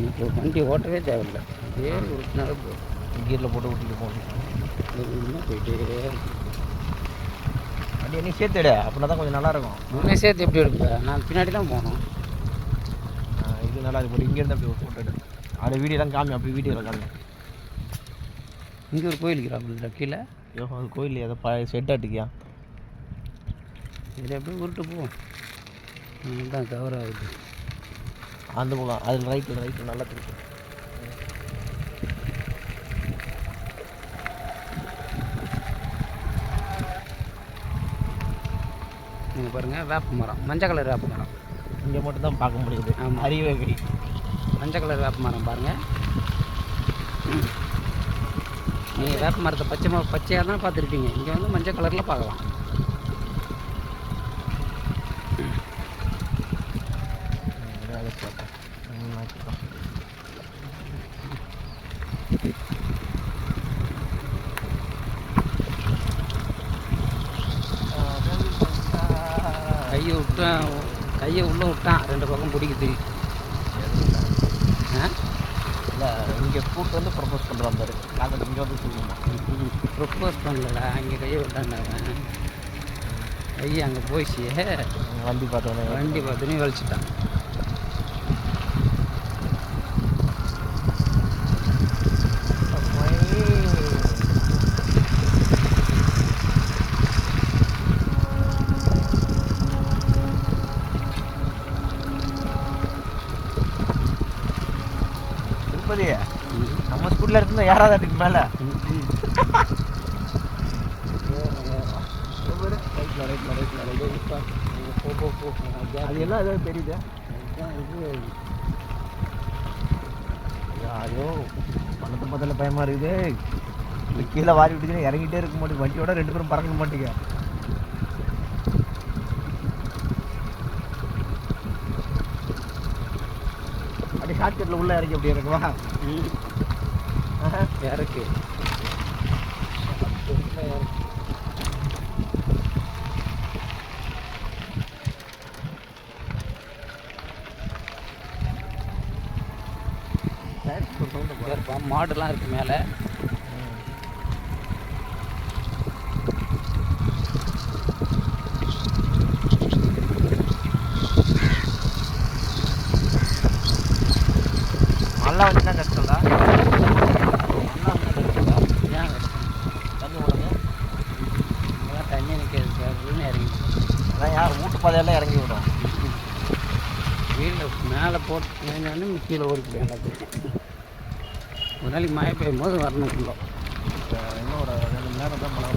இப்போ வண்டி ஓட்டவே தேவையில்லை, ஏறி விட்டுனாலும் போதும். கீரில் போட்டு விட்டுட்டு போகணும். இன்னும் போயிட்டே இருக்கு. வண்டி நீ சேர்த்துடு, அப்படின்னா தான் கொஞ்சம் நல்லாயிருக்கும். முன்னே சேர்த்து எப்படி எடுப்பேன்? நான் பின்னாடி தான் போகணும். இது நல்லா இருக்கு. இங்கேருந்து அப்படி ஒரு ஃபோட்டோ எடு. அப்படியே வீடியோலாம் காமி, அப்படி வீடியோவில் காமி. இங்கே ஒரு கோயில் இருக்கிறாப்புல கீழே. ஐயோ, அது கோயில் ஏதோ பழைய செட் ஆட்டுக்கியா? இதில் எப்படி உருட்டு போவோம், தான் கவர் ஆகுது. அந்த போகலாம், அதில் ரைட்டு நல்லா திருப்பி. நீங்கள் பாருங்கள், வேப்ப மரம், மஞ்சள் கலர் வேப்ப மரம் இங்கே மட்டும் தான் பார்க்க முடியுது. ஆமாம், அறிவே கை. மஞ்சள் கலர் வேப்ப மரம் பாருங்கள். நீங்கள் வேப்ப மரத்தை பச்சையாக தான் பார்த்துருப்பீங்க, இங்கே வந்து மஞ்சள் கலரில் பார்க்கலாம். கையை உள்ளே விட்டான், 2 பக்கம் பிடிக்குது. இல்லை, இங்கே கூட்டு வந்து ப்ரப்போஸ் பண்ணுறான் பாரு. நாங்கள் இங்கே வந்து சொல்லுவோம். ப்ரப்போஸ் பண்ணலடா, அங்கே கையை விட்டான்டாங்க. கையை அங்கே போயிச்சு, வண்டி பார்த்தோன்னே வலிச்சுட்டான். நம்ம ஸ்கூல்ல இருந்தா யாராவது அதுக்கு மேல அது எல்லாம் ஏதாவது தெரியுது. ஐயோ, பணத்தை முதல்ல பயமா இருக்குது. கீழே வாரி விட்டுச்சுன்னா இறங்கிட்டே இருக்க மாட்டேங்குது. வண்டியோட 2 பேரும் பறக்க மாட்டேங்க. அப்படியே ஷார்ட்கட்டில் உள்ள இறங்கி அப்படி இருக்குவா? இறக்கு மாடுலாம் இருக்கு மேலே. நல்லா வந்து தான் கஷ்டம்ல. தண்ணி நிற்கிறது இறங்கி அதான் யார் வீட்டு பாதையெல்லாம் இறங்கி விடும். வீட்டில் மேலே போட்டு கீழே ஓடிப்போம் எல்லாத்துக்கும். ஒரு நாளைக்கு மழை பெய்யும் போது வரணும். இன்னும் ஒரு 2 மணி நேரம் தான் போகலாம்.